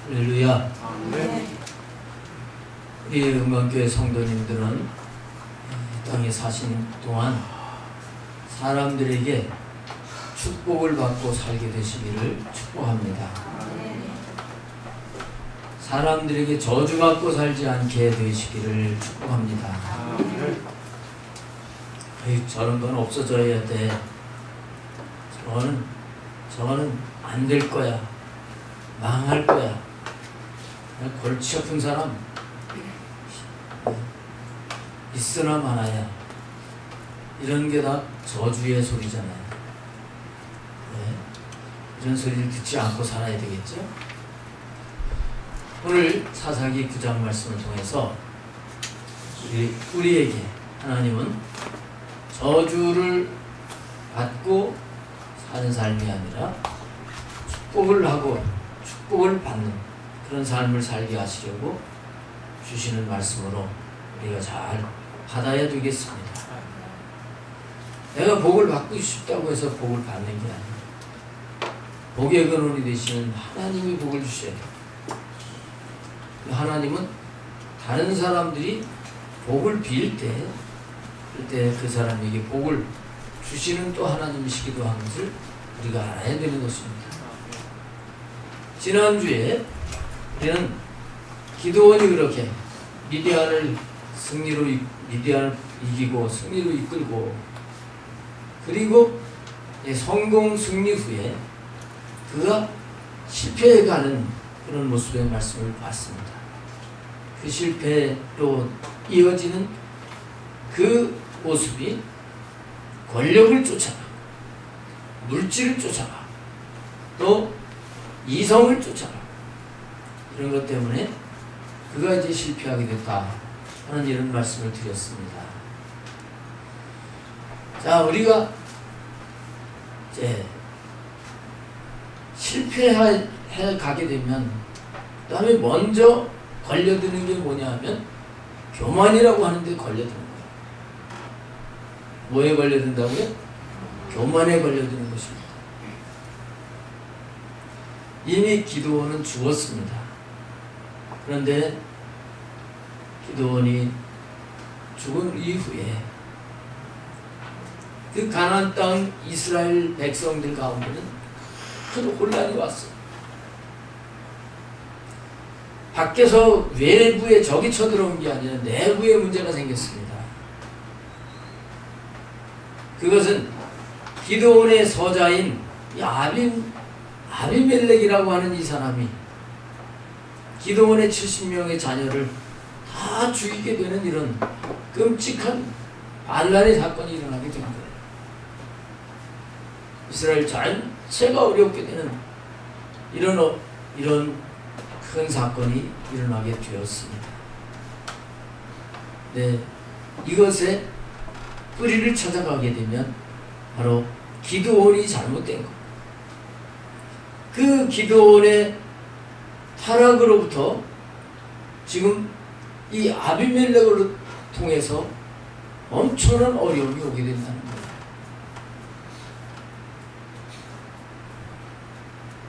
할렐루야. 우리 은광교회 성도님들은 이 땅에 사신 동안 사람들에게 축복을 받고 살게 되시기를 축복합니다. 사람들에게 저주받고 살지 않게 되시기를 축복합니다. 저런 건 없어져야 돼. 저거는 안 될 거야. 망할 거야. 골치 아픈 사람 있으나 마나야. 이런 게 다 저주의 소리잖아요. 이런 소리를 듣지 않고 살아야 되겠죠? 오늘 사사기 9장 말씀을 통해서 우리에게 하나님은 저주를 받고 사는 삶이 아니라 축복을 하고 축복을 받는 그런 삶을 살게 하시려고 주시는 말씀으로 우리가 잘 받아야 되겠습니다. 내가 복을 받고 싶다고 해서 복을 받는 게 아니에요. 복의 근원이 되시는 하나님이 복을 주셔야 돼요. 하나님은 다른 사람들이 복을 빌 때 그때 그 사람에게 복을 주시는 또 하나님이시기도 한 것을 우리가 알아야 되는 것입니다. 지난주에 우리는 기드온이 그렇게 미디안을 이기고 승리로 이끌고 그리고 성공 승리 후에 그가 실패해가는 그런 모습의 말씀을 봤습니다. 그 실패로 이어지는 그 모습이 권력을 쫓아가, 물질을 쫓아가, 또 이성을 쫓아가. 이런 것 때문에 그가 이제 실패하게 됐다 하는 이런 말씀을 드렸습니다. 자, 우리가 이제 실패해 가게 되면 그 다음에 먼저 걸려드는 게 뭐냐 하면 교만이라고 하는데 걸려드는 거예요. 뭐에 걸려든다고요? 교만에 걸려드는 것입니다. 이미 기드온은 죽었습니다. 그런데 기드온이 죽은 이후에 그 가나안 땅 이스라엘 백성들 가운데는 큰 혼란이 왔어요. 밖에서 외부에 적이 쳐들어온 게 아니라 내부에 문제가 생겼습니다. 그것은 기드온의 서자인 아비멜렉이라고 하는 이 사람이 기드온의 70명의 자녀를 다 죽이게 되는 이런 끔찍한 반란의 사건이 일어나게 된 거예요. 이스라엘 전체가 어렵게 되는 이런 큰 사건이 일어나게 되었습니다. 네, 이것의 뿌리를 찾아가게 되면 바로 기드온이 잘못된 것. 그 기드온의 타락으로부터 지금 이 아비멜렉을 통해서 엄청난 어려움이 오게 된다는 거예요.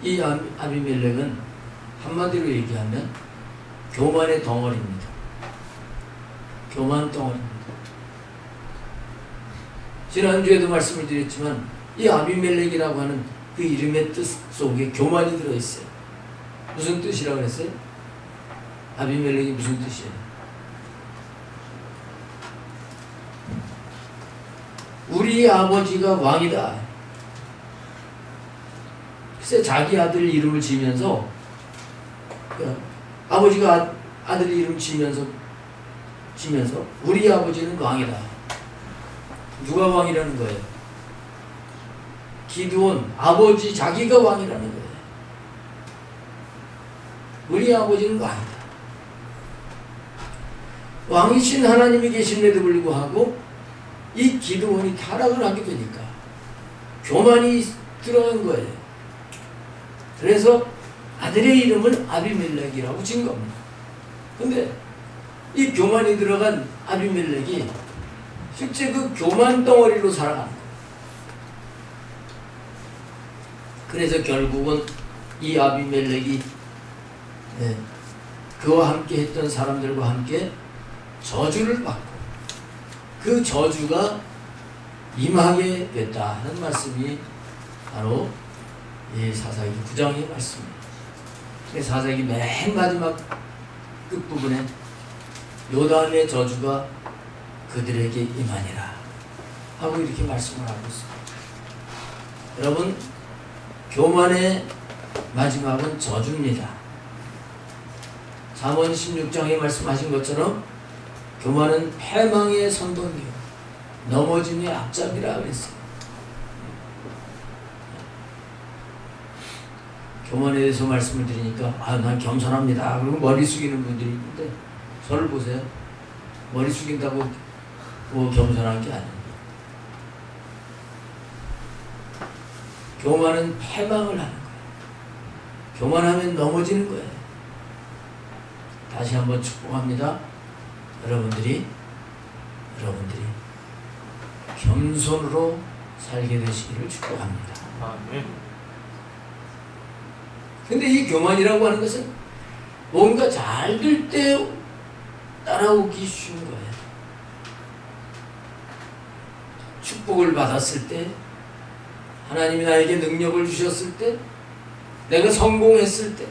이 아비멜렉은 한마디로 얘기하면 교만의 덩어리입니다. 교만 덩어리입니다. 지난주에도 말씀을 드렸지만 이 아비멜렉이라고 하는 그 이름의 뜻 속에 교만이 들어있어요. 무슨 뜻이라고 그랬어요? 아비멜렉이 무슨 뜻이에요? 우리 아버지가 왕이다. 글쎄 자기 아들 이름을 지면서 아버지가 아들 이름 지면서 우리 아버지는 왕이다. 누가 왕이라는 거예요? 기드온 아버지 자기가 왕이라는 거예요. 우리 아버지는 왕이다. 왕이신 하나님이 계심에도 불구하고 이 기드온이 타락을 하게 되니까 교만이 들어간 거예요. 그래서 아들의 이름을 아비멜렉이라고 지은 겁니다. 근데 이 교만이 들어간 아비멜렉이 실제 그 교만 덩어리로 살아가는 거예요. 그래서 결국은 이 아비멜렉이 예, 그와 함께 했던 사람들과 함께 저주를 받고 그 저주가 임하게 됐다 하는 말씀이 바로 이 사사기 9장의 말씀입니다. 사사기 맨 마지막 끝부분에 요단의 저주가 그들에게 임하니라 하고 이렇게 말씀을 하고 있습니다. 여러분, 교만의 마지막은 저주입니다. 잠언 16장에 말씀하신 것처럼 교만은 패망의 선봉이요 넘어짐의 앞잡이라 그랬어요. 교만에 대해서 말씀을 드리니까 난 겸손합니다. 그리고 머리 숙이는 분들이 있는데 저를 보세요. 머리 숙인다고 뭐 겸손한 게 아니에요. 교만은 패망을 하는 거예요. 교만하면 넘어지는 거예요. 다시 한번 축복합니다. 여러분들이 겸손으로 살게 되시기를 축복합니다. 근데 이 교만이라고 하는 것은 뭔가 잘 될 때 따라오기 쉬운 거예요. 축복을 받았을 때, 하나님이 나에게 능력을 주셨을 때, 내가 성공했을 때,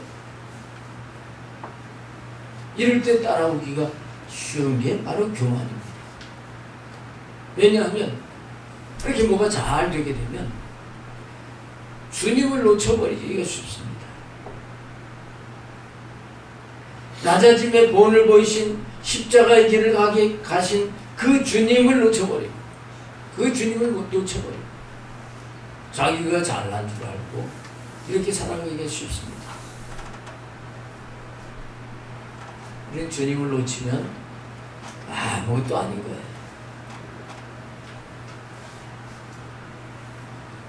이럴 때 따라오기가 쉬운 게 바로 교만입니다. 왜냐하면 그렇게 뭐가 잘 되게 되면 주님을 놓쳐버리기가 쉽습니다. 낮아짐의 본을 보이신 십자가의 길을 가게 가신 그 주님을 놓쳐버리고 그 주님을 못 놓쳐버리고 자기가 잘난 줄 알고 이렇게 살아가기가 쉽습니다. 우리는 주님을 놓치면 아무것도 아닌 거예요.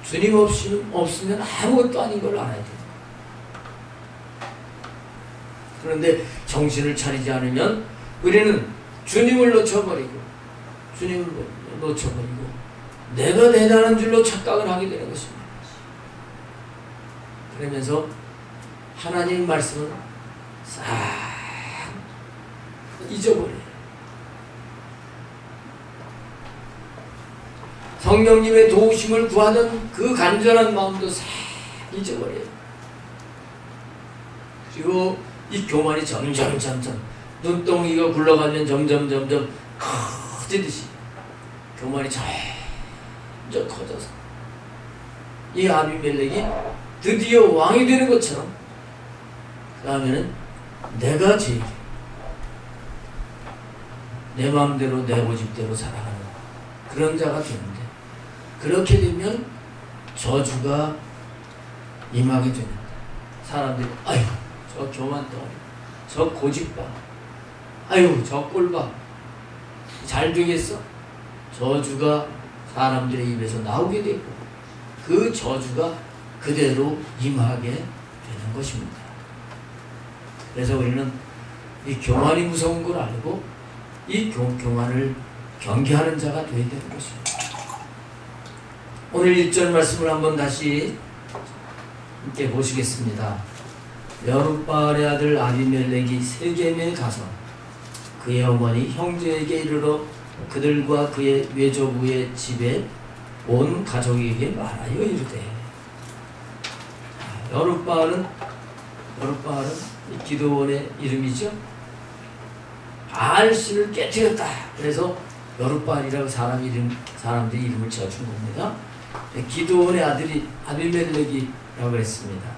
주님 없으면 아무것도 아닌 걸 알아야 돼요. 그런데 정신을 차리지 않으면 우리는 주님을 놓쳐버리고 내가 대단한 줄로 착각을 하게 되는 것입니다. 그러면서 하나님 말씀을 싹 잊어버려요. 성령님의 도우심을 구하던 그 간절한 마음도 싹 잊어버려요. 그리고 이 교만이 점점 눈덩이가 굴러가면 점점 커지듯이 교만이 점점 커져서 이 아비멜렉이 드디어 왕이 되는 것처럼 그 다음에는 내가 제일 내 마음대로 내 고집대로 살아가는 그런 자가 되는데 그렇게 되면 저주가 임하게 됩니다. 사람들이 아유 저 교만덩어리 저 고집봐 아유 저 꼴봐 잘 되겠어? 저주가 사람들의 입에서 나오게 되고 그 저주가 그대로 임하게 되는 것입니다. 그래서 우리는 이 교만이 무서운 걸 알고 이 교만을 경계하는 자가 되어야 되는 것입니다. 오늘 1절 말씀을 한번 다시 함께 보시겠습니다. 여룻바알의 아들 아비멜렉이 세겜에 가서 그의 어머니 형제에게 이르러 그들과 그의 외조부의 집에 온 가족에게 말하여 이르되 여룻바알은 기드온의 이름이죠. 바알신을 깨뜨렸다. 그래서 여룻바알이라고 사람들이 이름을 지어준 겁니다. 기드온의 아들이 아비멜렉이라고 했습니다.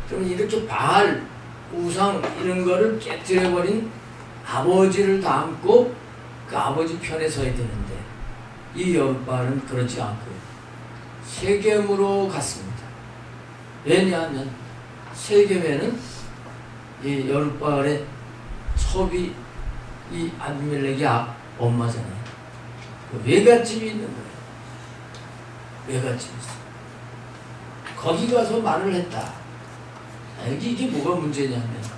그럼 이렇게 바알, 우상 이런 거를 깨뜨려버린 아버지를 닮고 그 아버지 편에 서야 되는데 이 여룻바알은 그렇지 않고 세겜으로 갔습니다. 왜냐하면 세겜에는 이 여룻바알의 첩이 이 아비멜렉이 엄마잖아요. 외갓집이 있는 거예요. 외갓집이 있어. 거기 가서 말을 했다. 이게 뭐가 문제냐면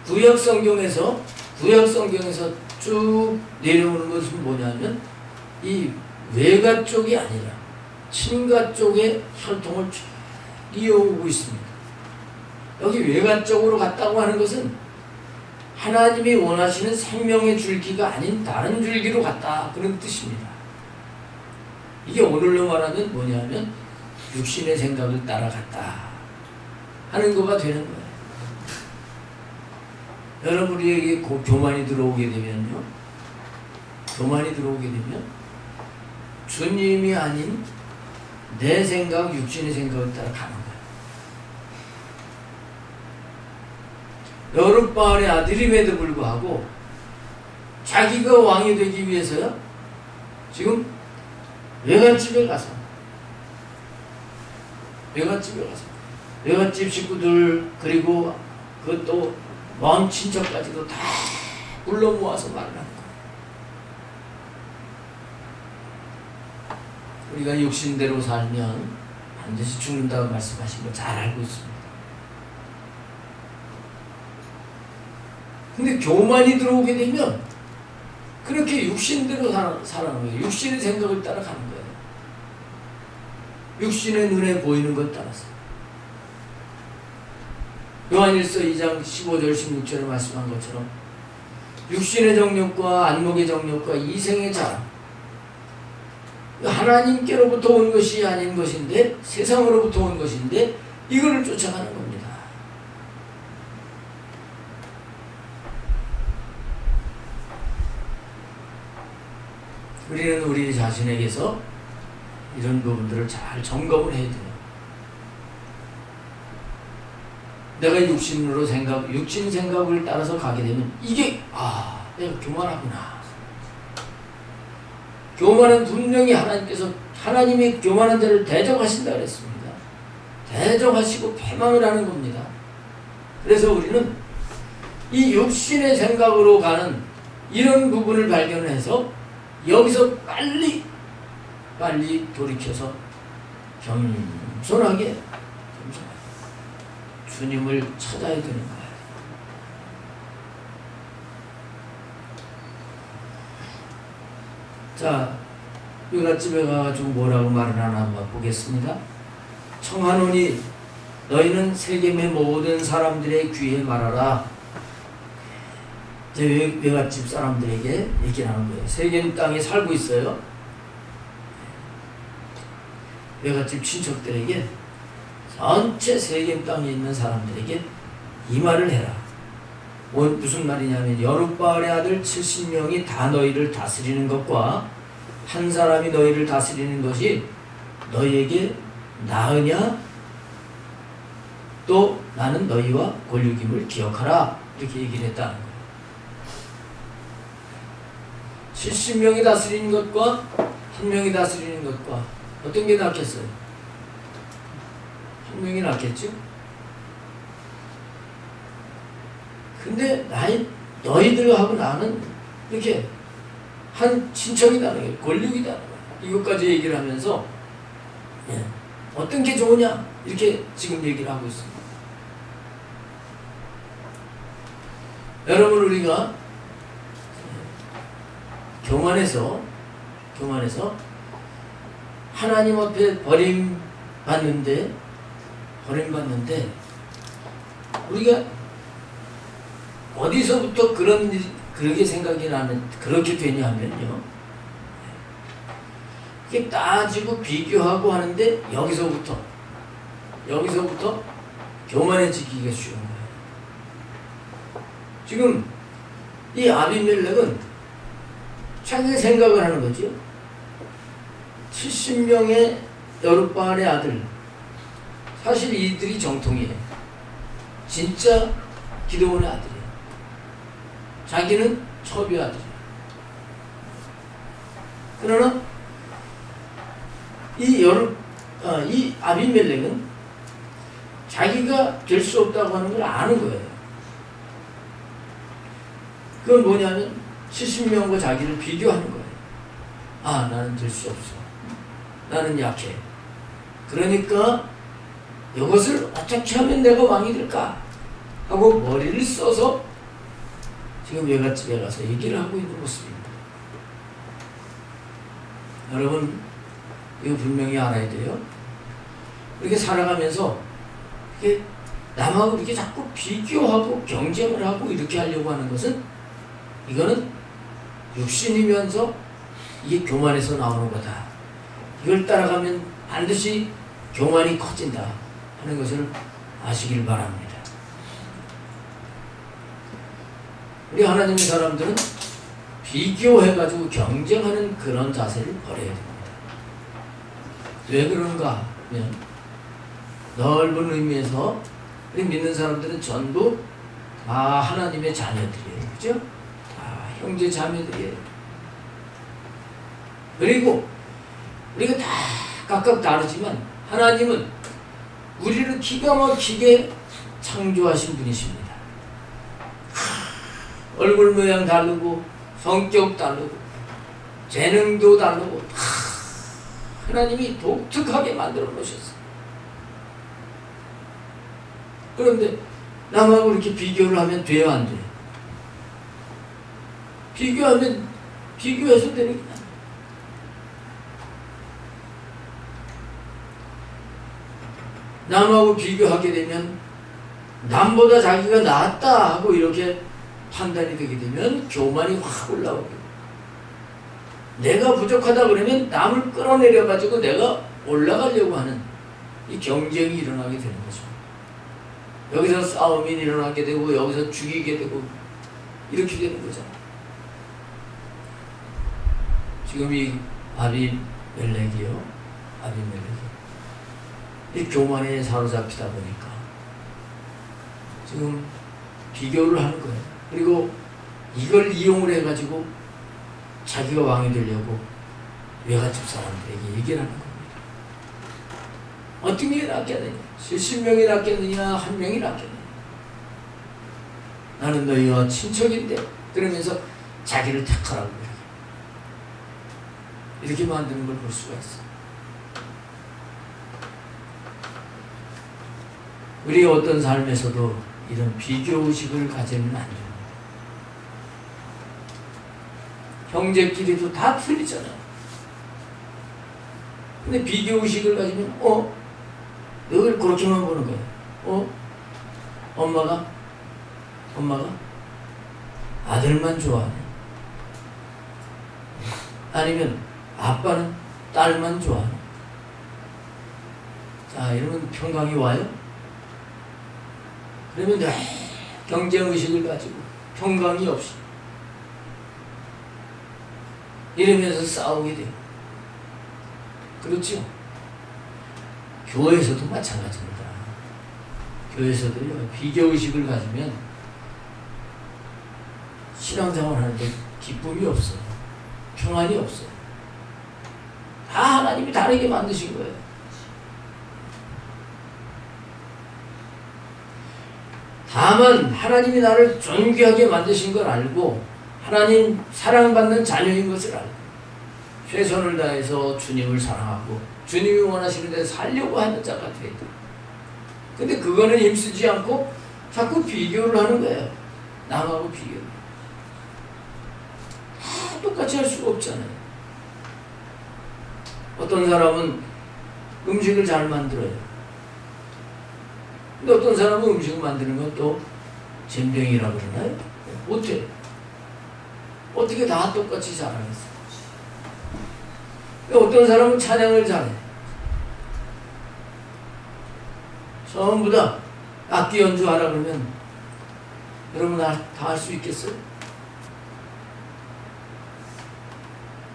구약 성경에서 쭉 내려오는 것은 뭐냐면 이 외가 쪽이 아니라 친가 쪽의 혈통을 쭉 이어오고 있습니다. 여기 외관적으로 갔다고 하는 것은 하나님이 원하시는 생명의 줄기가 아닌 다른 줄기로 갔다 그런 뜻입니다. 이게 오늘로 말하면 뭐냐면 육신의 생각을 따라갔다 하는 거가 되는 거예요. 여러분에게 교만이 들어오게 되면요, 교만이 들어오게 되면 주님이 아닌 내 생각, 육신의 생각을 따라 가는 거예요. 여룻바알의 아들임에도 불구하고 자기가 왕이 되기 위해서요, 지금 외갓집에 가서 외갓집 식구들 그리고 그것도 왕 친척까지도 다 불러 모아서 말을 하는 거예요. 우리가 육신대로 살면 반드시 죽는다고 말씀하신 거 잘 알고 있습니다. 근데 교만이 들어오게 되면 그렇게 육신대로 살아가는 거예요. 육신의 생각을 따라가는 거예요. 육신의 눈에 보이는 것 따라서. 요한일서 2장 15절 16절에 말씀한 것처럼 육신의 정욕과 안목의 정욕과 이생의 자랑, 하나님께로부터 온 것이 아닌 것인데 세상으로부터 온 것인데 이거를 쫓아가는 겁니다. 우리는 우리 자신에게서 이런 부분들을 잘 점검을 해야 돼요. 내가 육신으로 육신 생각을 따라서 가게 되면 이게 내가 교만하구나. 교만은 분명히 하나님이 교만한 자를 대적하신다 그랬습니다. 대적하시고 패망을 하는 겁니다. 그래서 우리는 이 육신의 생각으로 가는 이런 부분을 발견해서 여기서 빨리 돌이켜서 겸손하게 주님을 찾아야 되는 거예요. 자, 외갓집에 가가지고 뭐라고 말을 하나 한번 보겠습니다. 청하노니 너희는 세겜의 모든 사람들의 귀에 말하라. 외갓집 사람들에게 얘기를 하는 거예요. 세겜 땅에 살고 있어요. 외갓집 친척들에게, 전체 세겜 땅에 있는 사람들에게 이 말을 해라. 무슨 말이냐면 여룻바알의 아들 70명이 다 너희를 다스리는 것과 한 사람이 너희를 다스리는 것이 너희에게 나으냐? 또 나는 너희와 권륙임을 기억하라. 이렇게 얘기를 했다는 거예요. 70명이 다스리는 것과 한 명이 다스리는 것과 어떤 게 낫겠어요? 한 명이 낫겠죠? 근데 너희들하고 나는 이렇게 한 친척이다는 거예요. 권력이다는 거예요. 이것까지 얘기를 하면서 어떤 게 좋으냐? 이렇게 지금 얘기를 하고 있습니다. 여러분, 우리가 교만해서 하나님 앞에 버림받는데 우리가 어디서부터 그렇게 생각이 그렇게 되냐면요, 이게 따지고 비교하고 하는데 여기서부터 교만해지기가 쉬운 거예요. 지금 이 아비멜렉은 자기 생각을 하는 거죠. 70명의 여룻바알의 아들, 사실 이들이 정통이에요. 진짜 기드온의 아들이에요. 자기는 첩의 아들이에요. 그러나 이 아비멜렉은 자기가 될 수 없다고 하는 걸 아는 거예요. 그건 뭐냐면 70명과 자기를 비교하는 거예요. 나는 될 수 없어. 나는 약해. 그러니까 이것을 어떻게 하면 내가 왕이 될까? 하고 머리를 써서 지금 외갓집에 가서 얘기를 하고 있는 모습입니다. 여러분, 이거 분명히 알아야 돼요. 이렇게 살아가면서 이게 남하고 이렇게 자꾸 비교하고 경쟁을 하고 이렇게 하려고 하는 것은 이거는 육신이면서 이게 교만에서 나오는 거다. 이걸 따라가면 반드시 교만이 커진다 하는 것을 아시길 바랍니다. 우리 하나님의 사람들은 비교해가지고 경쟁하는 그런 자세를 버려야 됩니다. 왜 그런가 하면 넓은 의미에서 우리 믿는 사람들은 전부 다 하나님의 자녀들이에요. 그죠? 다 형제 자매들이에요. 그리고 우리가 다 각각 다르지만 하나님은 우리를 기가 막히게 창조하신 분이십니다. 얼굴 모양 다르고 성격 다르고 재능도 다르고 하나님이 독특하게 만들어 놓으셨어요. 그런데 남하고 이렇게 비교를 하면 돼요, 안 돼요? 비교해서 되는 게 아니에요. 남하고 비교하게 되면 남보다 자기가 낫다 하고 이렇게 판단이 되게 되면 교만이 확 올라오고, 내가 부족하다 그러면 남을 끌어내려 가지고 내가 올라가려고 하는 이 경쟁이 일어나게 되는 거죠. 여기서 싸움이 일어나게 되고 여기서 죽이게 되고 이렇게 되는 거잖아요. 지금 이 아비멜렉이요, 이 교만에 사로잡히다 보니까 지금 비교를 하는 거예요. 그리고 이걸 이용을 해가지고 자기가 왕이 되려고 외갓집 사람들에게 얘기를 하는 겁니다. 어떤 게 낫겠느냐? 70명이 낫겠느냐? 1명이 낫겠느냐? 나는 너희와 친척인데, 그러면서 자기를 택하라고 이렇게 만드는 걸 볼 수가 있어요. 우리 어떤 삶에서도 이런 비교의식을 가지면 안 됩니다. 형제끼리도 다 틀리잖아요. 근데 비교의식을 가지면 늘 그렇게만 보는 거예요. 엄마가 아들만 좋아하네. 아니면 아빠는 딸만 좋아하네. 자, 이러면 평강이 와요? 그러면 경쟁의식을 가지고 평강이 없이 이러면서 싸우게 돼요. 그렇죠? 교회에서도 마찬가지입니다. 교회에서도요, 비교의식을 가지면 신앙생활 하는데 기쁨이 없어요. 평안이 없어요. 다 하나님이 다르게 만드신 거예요. 다만 하나님이 나를 존귀하게 만드신 걸 알고 하나님 사랑받는 자녀인 것을 알고 최선을 다해서 주님을 사랑하고 주님이 원하시는 데서 살려고 하는 자가 돼야 돼. 근데 그거는 힘쓰지 않고 자꾸 비교를 하는 거예요. 남하고 비교. 다 똑같이 할 수가 없잖아요. 어떤 사람은 음식을 잘 만들어요. 근데 어떤 사람은 음식을 만드는 건 또 젬병이라고 그러나요? 못해. 어떻게 다 똑같이 잘하겠어? 어떤 사람은 찬양을 잘해. 전부 다 악기 연주하라 그러면 여러분 다 할 수 있겠어요?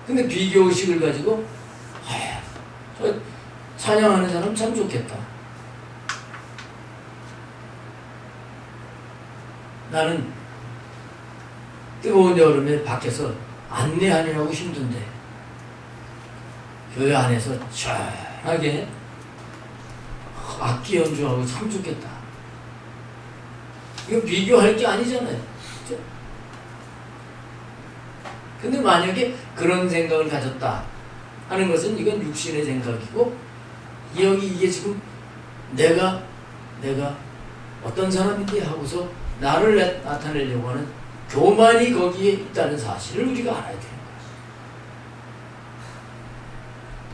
근데 비교의식을 가지고 저 찬양하는 사람 참 좋겠다. 나는 뜨거운 여름에 밖에서 안내하느라고 힘든데 교회 안에서 시원하게 악기 연주하고 참 좋겠다. 이거 비교할 게 아니잖아요. 그렇죠? 근데 만약에 그런 생각을 가졌다 하는 것은 이건 육신의 생각이고, 여기 이게 지금 내가 어떤 사람인데 하고서 나를 나타내려고 하는 교만이 거기에 있다는 사실을 우리가 알아야 되는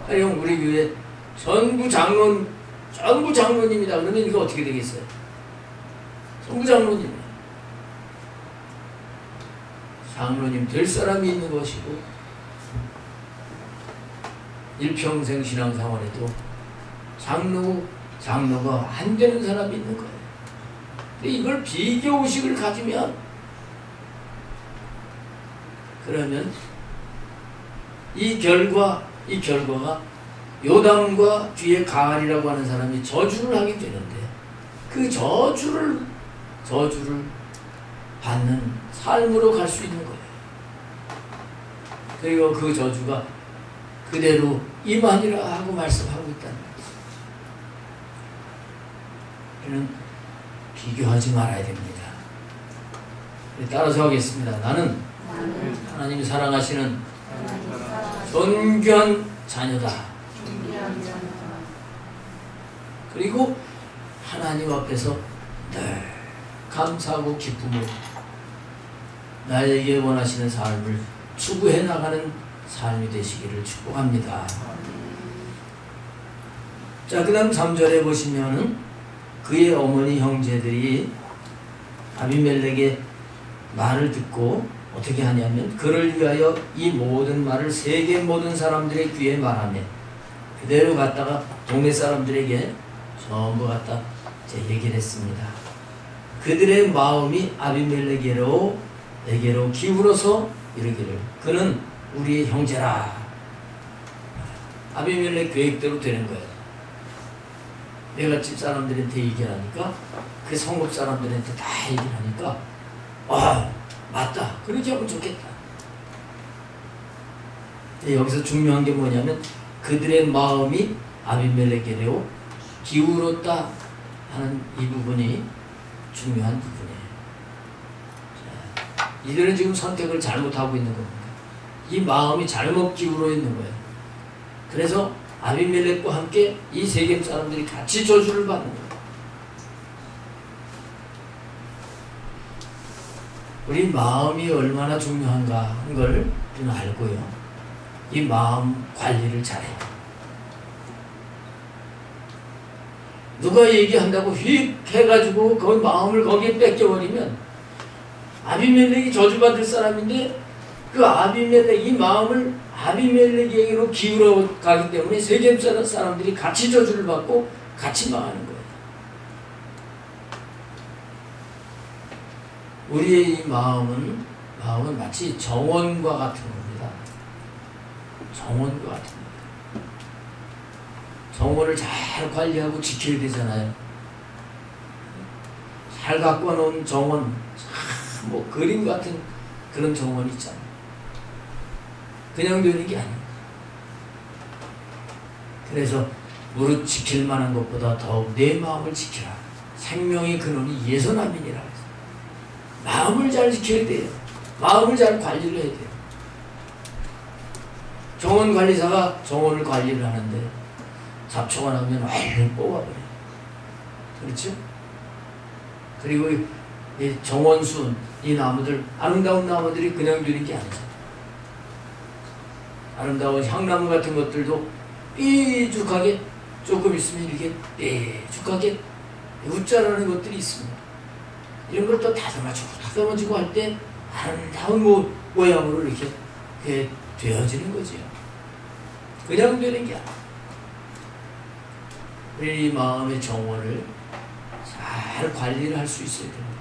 거예요. 가령 우리 교회 전부 장로님이다 그러면 이거 어떻게 되겠어요? 전부 장로님. 장로님 될 사람이 있는 것이고 일평생 신앙생활에도 장로가 안 되는 사람이 있는 거예요. 근데 이걸 비교의식을 가지면 그러면 이 결과가 요담과 뒤에 가알이라고 하는 사람이 저주를 하게 되는데 그 저주를 받는 삶으로 갈 수 있는 거예요. 그리고 그 저주가 그대로 임하니라 하고 말씀하고 있다는 거예요. 우리는 비교하지 말아야 됩니다. 따라서 하겠습니다. 나는 하나님이 사랑하시는 존귀한 자녀다. 그리고 하나님 앞에서 늘 감사하고 기쁨을 나에게 원하시는 삶을 추구해 나가는 삶이 되시기를 축복합니다. 자, 그 다음 3절에 보시면은 그의 어머니 형제들이 아비멜렉의 말을 듣고 어떻게 하냐면 그를 위하여 이 모든 말을 세계 모든 사람들의 귀에 말하며 그대로 갔다가 동네 사람들에게 전부 갖다 얘기를 했습니다. 그들의 마음이 아비멜렉에게로 기울어서 이르기를 그는 우리의 형제라. 아비멜렉 계획대로 되는 거예요. 내가 집 사람들한테 얘기하니까 그 성읍 사람들한테 다 얘기를 하니까 맞다. 그렇게 하면 좋겠다. 여기서 중요한 게 뭐냐면 그들의 마음이 아비멜렉에게로 기울었다 하는 이 부분이 중요한 부분이에요. 자, 이들은 지금 선택을 잘못하고 있는 겁니다. 이 마음이 잘못 기울어 있는 거예요. 그래서 아비멜렉과 함께 이 세겜 사람들이 같이 저주를 받는 거예요. 우리 마음이 얼마나 중요한가 하는 걸 우리는 알고요. 이 마음 관리를 잘해요. 누가 얘기한다고 휙 해가지고 그 마음을 거기에 뺏겨버리면 아비멜렉이 저주받을 사람인데 그 이 마음을 아비멜렉에게로 기울어 가기 때문에 세겜 사람들이 같이 저주를 받고 같이 망하는 거예요. 우리의 이 마음은 마치 정원과 같은 겁니다. 정원과 같은 겁니다. 정원을 잘 관리하고 지켜야 되잖아요. 잘 갖고 놓은 정원, 뭐 그림 같은 그런 정원이 있잖아요. 그냥 되는 게 아니에요. 그래서 무릇 지킬 만한 것보다 더욱 내 마음을 지키라. 생명의 근원이 예선함이니라. 마음을 잘 지켜야 돼요. 마음을 잘 관리를 해야 돼요. 정원 관리사가 정원을 관리를 하는데 잡초가 나오면 얼른 뽑아버려요. 그렇죠? 그리고 이 정원순, 이 나무들, 아름다운 나무들이 그냥 두는 게 아니죠. 아름다운 향나무 같은 것들도 삐죽하게 조금 있으면 이렇게 삐죽하게 웃자라는 것들이 있습니다. 이런 걸 또 다듬어주고 할 때 아름다운 모양으로 이렇게 되어지는 거죠. 그냥 되는 게 아니에요. 우리 마음의 정원을 잘 관리를 할 수 있어야 됩니다.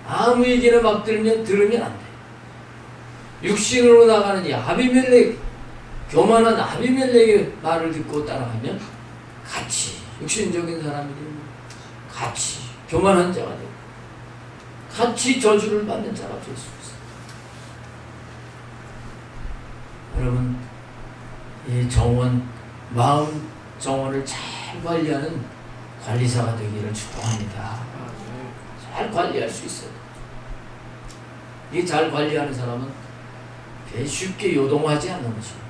아무 얘기나 막 들으면 안 돼요. 육신으로 나가는 이 교만한 아비멜렉의 말을 듣고 따라가면 같이 육신적인 사람이 되고 같이 교만한 자가 되고 같이 저주를 받는 자가 될 수 있어요. 여러분, 이 마음 정원을 잘 관리하는 관리사가 되기를 축복합니다. 잘 관리할 수 있어요. 이 잘 관리하는 사람은 쉽게 요동하지 않는 것입니다.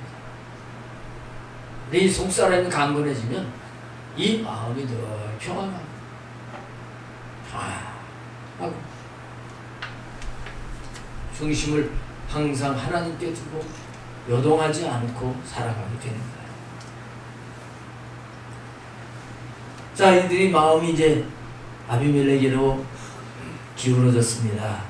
내 속사람이 강건해지면 이 마음이 늘 평안하고 중심을 항상 하나님께 두고 요동하지 않고 살아가게 되는 거예요. 자, 이들이 마음이 이제 아비멜렉으로 기울어졌습니다.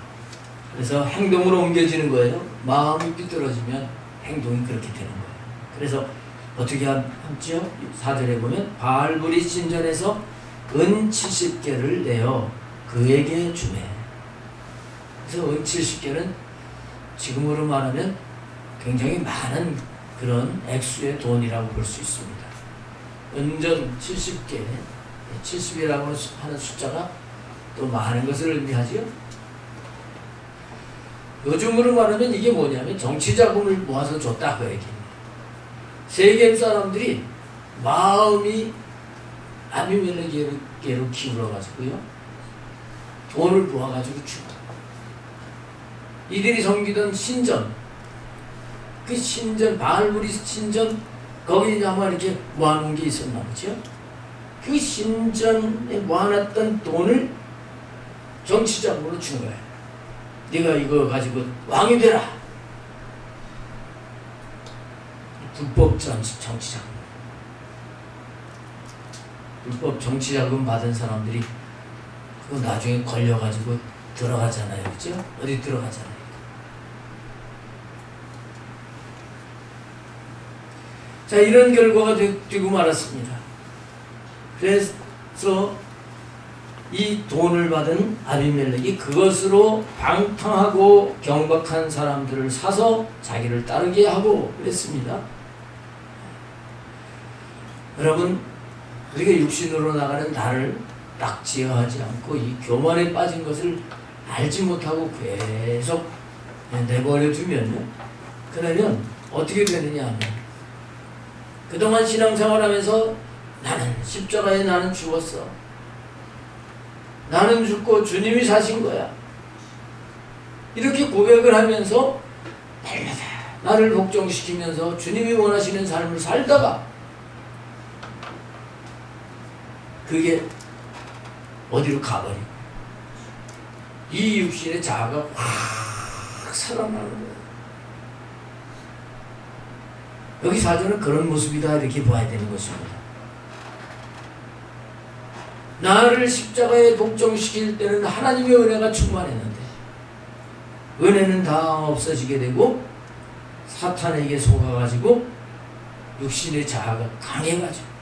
그래서 행동으로 옮겨지는 거예요. 마음이 삐뚤어지면 행동이 그렇게 되는 거예요. 그래서 어떻게 함지요? 4절에 보면 바알브리 신전에서 은 70개를 내어 그에게 주매. 그래서 은 70개는 지금으로 말하면 굉장히 많은 그런 액수의 돈이라고 볼 수 있습니다. 은전 70개, 70이라고 하는 숫자가 또 많은 것을 의미하지요. 요즘으로 말하면 이게 뭐냐면 정치자금을 모아서 줬다 그 얘기입니다. 세겜 사람들이 마음이 아비멜렉에게로 기울어가지고요, 돈을 모아가지고 주고, 이들이 섬기던 신전, 그 신전, 바알브리 신전, 거기 아마 이렇게 모아놓은 게 있었나 보죠. 그 신전에 모아놨던 돈을 정치자금으로 준 거예요. 네가 이거 가지고 왕이 되라. 불법 정치자금. 불법 정치자금 받은 사람들이 그거 나중에 걸려가지고 들어가잖아요. 그죠? 어디 들어가잖아요. 자, 이런 결과가 되고 말았습니다. 그래서 이 돈을 받은 아비멜렉이 그것으로 방탕하고 경박한 사람들을 사서 자기를 따르게 하고 그랬습니다. 여러분, 우리가 육신으로 나가는 나를 낙지화하지 않고 이 교만에 빠진 것을 알지 못하고 계속 내버려 두면요, 그러면 어떻게 되느냐 하면, 그동안 신앙생활하면서 나는 십자가에 나는 죽었어, 나는 죽고 주님이 사신 거야, 이렇게 고백을 하면서 날마다 나를 복종시키면서 주님이 원하시는 삶을 살다가 그게 어디로 가버리고 이 육신의 자아가 확 살아나는 거예요. 여기 사전은 그런 모습이다 이렇게 봐야 되는 것입니다. 나를 십자가에 복종시킬 때는 하나님의 은혜가 충만했는데 은혜는 다 없어지게 되고 사탄에게 속아가지고 육신의 자아가 강해가지고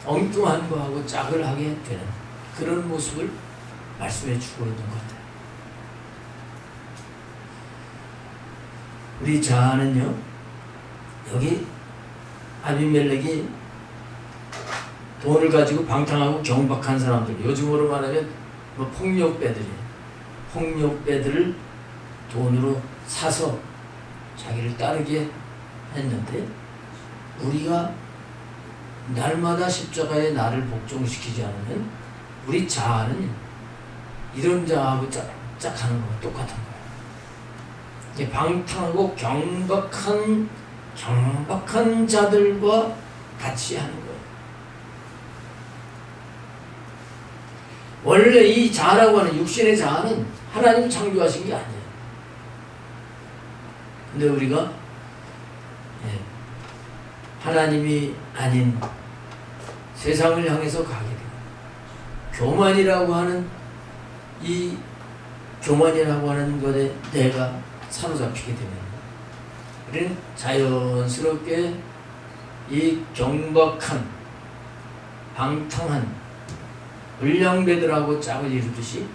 엉뚱한 거하고 짝을 하게 되는 그런 모습을 말씀해 주고 있는 것 같아요. 우리 자아는요, 여기 아비멜렉이 돈을 가지고 방탕하고 경박한 사람들, 요즘으로 말하면 뭐 폭력배들을 돈으로 사서 자기를 따르게 했는데, 우리가 날마다 십자가에 나를 복종시키지 않으면 우리 자아는 이런 자아하고 짝하는 거와 똑같은 거예요. 방탕하고 경박한 자들과 같이 하는 거예요. 원래 이 자아라고 하는 육신의 자아는 하나님 창조하신 게 아니에요. 근데 우리가 하나님이 아닌 세상을 향해서 가게 돼요. 교만이라고 하는 이 교만이라고 하는 것에 내가 사로잡히게 되면 우리는 자연스럽게 이 경박한 방탕한 을량배들하고 짝을 이루듯이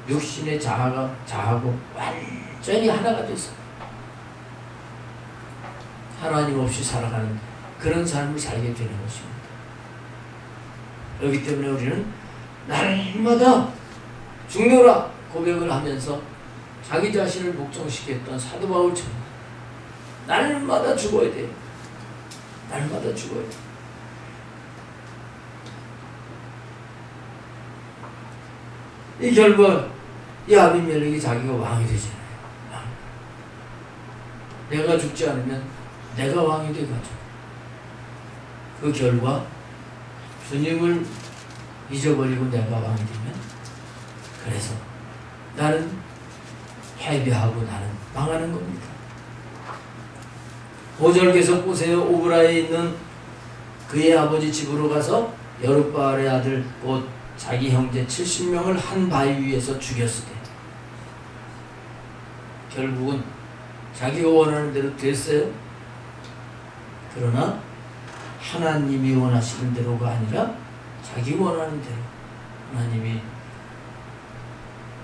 육신의 자아하고 완전히 하나가 됐어요. 하나님 없이 살아가는 그런 삶을 살게 되는 것입니다. 그렇기 때문에 우리는 날마다 죽노라 고백을 하면서 자기 자신을 복종시켰던 사도 바울처럼 날마다 죽어야 돼요. 날마다 죽어야 돼요. 이 결과 이 아비멜렉이 자기가 왕이 되잖아요. 내가 죽지 않으면 내가 왕이 되가지고 그 결과 주님을 잊어버리고 내가 왕이 되면, 그래서 나는 패배하고 나는 망하는 겁니다. 5절 계속 보세요. 오브라에 있는 그의 아버지 집으로 가서 여룻바알의 아들 곧 자기 형제 70명을 한 바위 위에서 죽였으되 결국은 자기가 원하는 대로 됐어요. 그러나 하나님이 원하시는 대로가 아니라 자기 원하는 대로 하나님이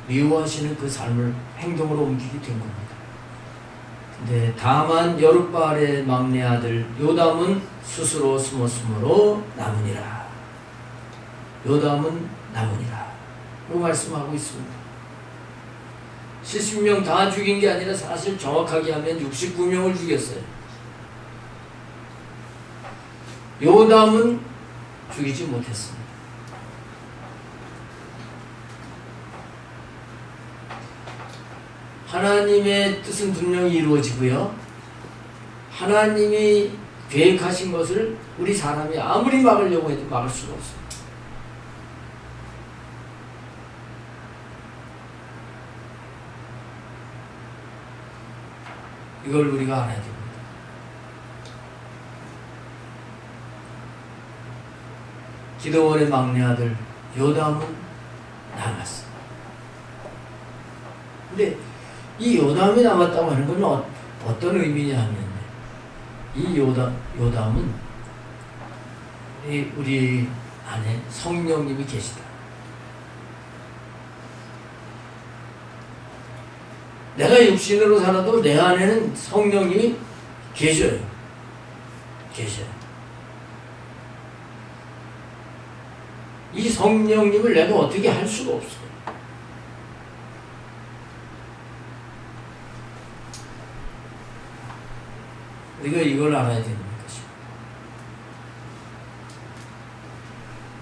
미워하시는 그 삶을 행동으로 옮기게 된 겁니다. 근데 다만 여룻바알의 막내 아들 요담은 스스로 숨었으므로 남으니라. 요담은 남으니라. 그 말씀하고 있습니다. 70명 다 죽인 게 아니라 사실 정확하게 하면 69명을 죽였어요. 요담은 죽이지 못했습니다. 하나님의 뜻은 분명히 이루어지고요. 하나님이 계획하신 것을 우리 사람이 아무리 막으려고 해도 막을 수가 없어요. 이걸 우리가 알아야 됩니다. 기드온의 막내 아들 요담은 남았어. 근데 이 요담이 남았다고 하는 건 어떤 의미냐 하면 이 요담은 우리 안에 성령님이 계시다. 내가 육신으로 살아도 내 안에는 성령님이 계셔요. 이 성령님을 내가 어떻게 할 수가 없어요. 우리가 이걸 알아야 되는 것입니다.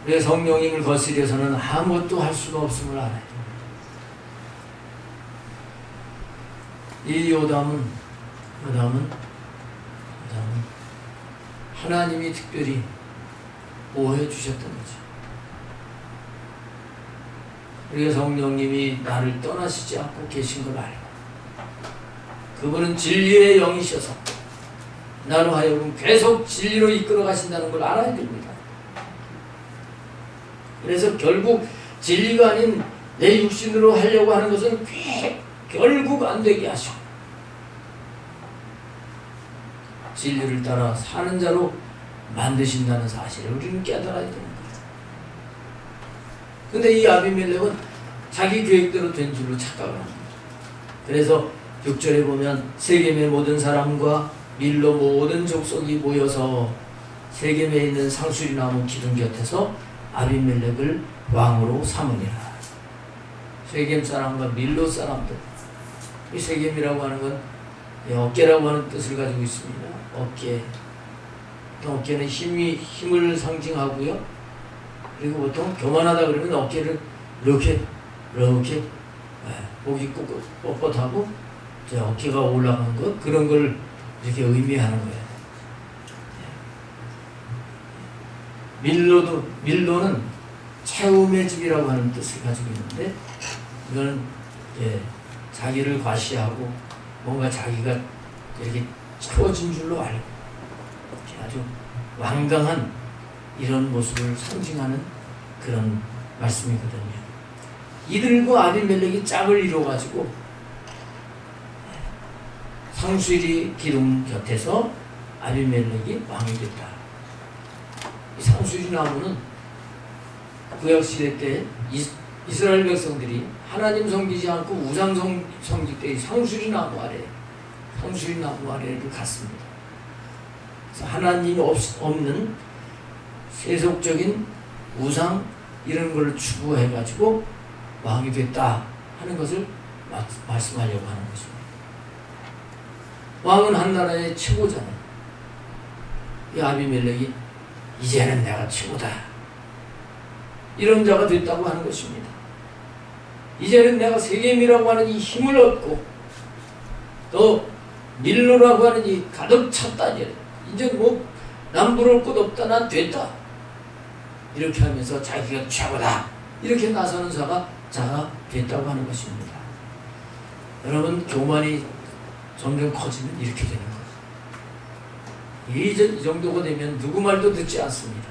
우리가 성령님을 거스려서는 아무것도 할 수가 없음을 알아야 됩니다. 이 요담은 하나님이 특별히 보호해 주셨던 거죠. 우리가 성령님이 나를 떠나시지 않고 계신 걸 알고 그분은 진리의 영이셔서 나로 하여금 계속 진리로 이끌어 가신다는 걸 알아야 됩니다. 그래서 결국 진리가 아닌 내 육신으로 하려고 하는 것은 결국 안 되게 하시고 진리를 따라 사는 자로 만드신다는 사실을 우리는 깨달아야 되는 거예요. 근데 이 아비멜렉은 자기 계획대로 된 줄로 착각을 합니다. 그래서 6절에 보면 세겜의 모든 사람과 밀로 모든 족속이 모여서 세겜에 있는 상수리나무 기둥 곁에서 아비멜렉을 왕으로 삼으니라. 세겜 사람과 밀로 사람들, 이 세겜이라고 하는 건 어깨라고 하는 뜻을 가지고 있습니다. 어깨는 힘을 상징하고요. 그리고 보통 교만하다 그러면 어깨를 이렇게 목이 뻣뻣하고 어깨가 올라가는 것, 그런 걸 이렇게 의미하는 거예요. 밀로는 채움의 집이라고 하는 뜻을 가지고 있는데, 이거는 자기를 과시하고 뭔가 자기가 이렇게 채워진 줄로 알고 아주 완강한 이런 모습을 상징하는 그런 말씀이거든요. 이들과 아비멜렉이 짝을 이루어가지고 상수리 기둥 곁에서 아비멜렉이 왕이 됐다. 이 상수리 나무는 구약시대 때 이스라엘 백성들이 하나님 섬기지 않고 우상 섬길 때 상수리 나무 아래를 갔습니다. 그래서 하나님이 없는 세속적인 우상 이런 걸 추구해가지고 왕이 됐다 하는 것을 말씀하려고 하는 것입니다. 왕은 한 나라의 최고잖아요. 이 아비멜렉이 이제는 내가 최고다 이런 자가 됐다고 하는 것입니다. 이제는 내가 세겜이라고 하는 이 힘을 얻고 또 밀로라고 하는 이 가득 찼다. 이제 뭐 남부러울 것 없다. 난 됐다. 이렇게 하면서 자기가 최고다 이렇게 나서는 자가 됐다고 하는 것입니다. 여러분, 교만이 점점 커지면 이렇게 되는 거예요. 이 정도가 되면 누구 말도 듣지 않습니다.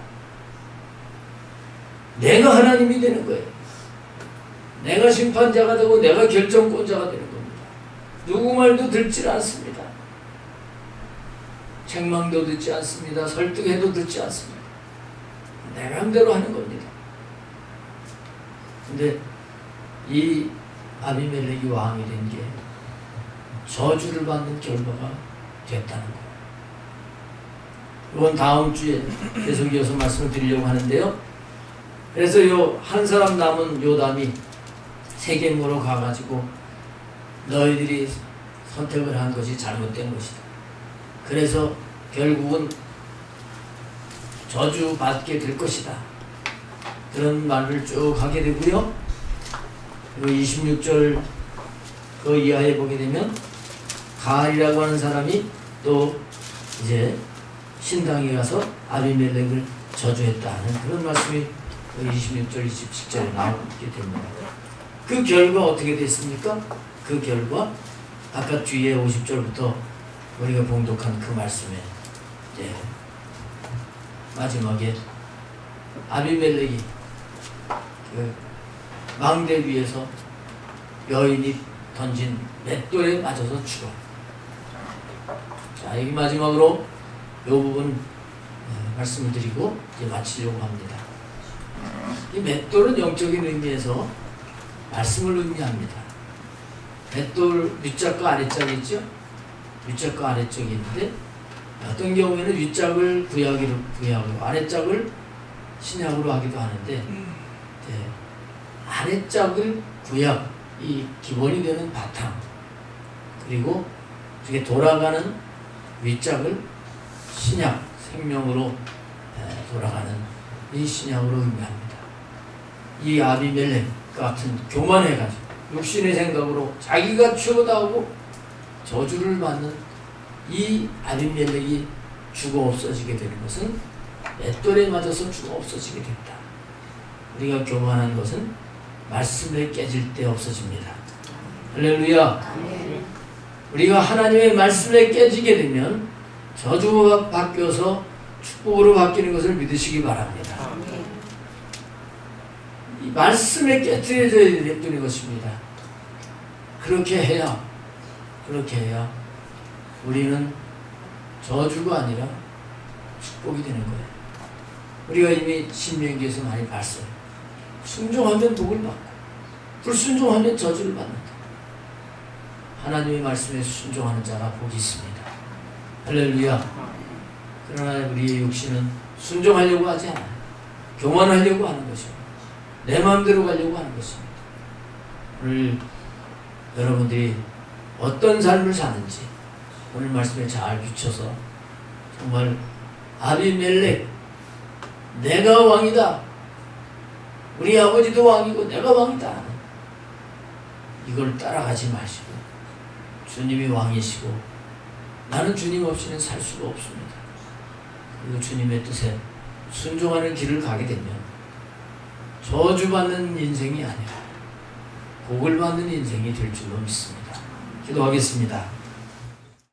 내가 하나님이 되는 거예요. 내가 심판자가 되고 내가 결정권자가 되는 겁니다. 누구 말도 듣지 않습니다. 책망도 듣지 않습니다. 설득해도 듣지 않습니다. 내 맘대로 하는 겁니다. 근데 이 아비멜렉이 왕이 된 게 저주를 받는 결과가 됐다는 거예요. 이건 다음 주에 계속 이어서 말씀을 드리려고 하는데요. 그래서 요 한 사람 남은 요담이 세겜으로 가가지고 너희들이 선택을 한 것이 잘못된 것이다. 그래서 결국은 저주받게 될 것이다. 그런 말을 쭉 하게 되고요. 그리고 26절 그 이하에 보게 되면 가알이라고 하는 사람이 또 이제 신당에 가서 아비멜렉을 저주했다는 그런 말씀이 26절, 27절에 나오게 됩니다. 그 결과 어떻게 됐습니까? 그 결과 아까 뒤에 50절부터 우리가 봉독한 그 말씀에 이제 마지막에 아비멜렉이 그 망대 위에서 여인이 던진 맷돌에 맞아서 죽어. 자, 여기 마지막으로 이 부분 말씀을 드리고 이제 마치려고 합니다. 이 맷돌은 영적인 의미에서 말씀을 의미합니다. 맷돌 윗짝과 아랫짝이 있죠? 윗짝과 아랫짝이 있는데 어떤 경우에는 윗짝을 구약으로 아랫짝을 신약으로 하기도 하는데 아랫짝을 구약이 기본이 되는 바탕, 그리고 이렇게 돌아가는 윗짝을 신약, 생명으로 돌아가는 이 신약으로 의미합니다. 이 아비멜렉 같은 교만해가지고 육신의 생각으로 자기가 최고다하고 저주를 받는 이 아비멜렉이 죽어 없어지게 되는 것은 맷돌에 맞아서 죽어 없어지게 됐다. 우리가 교만한 것은 말씀에 깨질 때 없어집니다. 할렐루야. 우리가 하나님의 말씀에 깨지게 되면 저주가 바뀌어서 축복으로 바뀌는 것을 믿으시기 바랍니다. 이 말씀에 깨뜨려져야 되는 것입니다. 그렇게 해야 우리는 저주가 아니라 축복이 되는 거예요. 우리가 이미 신명기에서 많이 봤어요. 순종하면 복을 받고 불순종하면 저주를 받는다. 하나님의 말씀에 순종하는 자가 복이 있습니다. 할렐루야. 그러나 우리의 육신은 순종하려고 하지 않아요. 교만하려고 하는 것입니다. 내 마음대로 가려고 하는 것입니다. 오늘 여러분들이 어떤 삶을 사는지 오늘 말씀에 잘 비춰서 정말 아비멜렉 내가 왕이다. 우리 아버지도 왕이고 내가 왕이다. 이걸 따라가지 마시고 주님이 왕이시고 나는 주님 없이는 살 수가 없습니다. 그리고 주님의 뜻에 순종하는 길을 가게 되면 저주받는 인생이 아니라 복을 받는 인생이 될 줄로 믿습니다. 기도하겠습니다.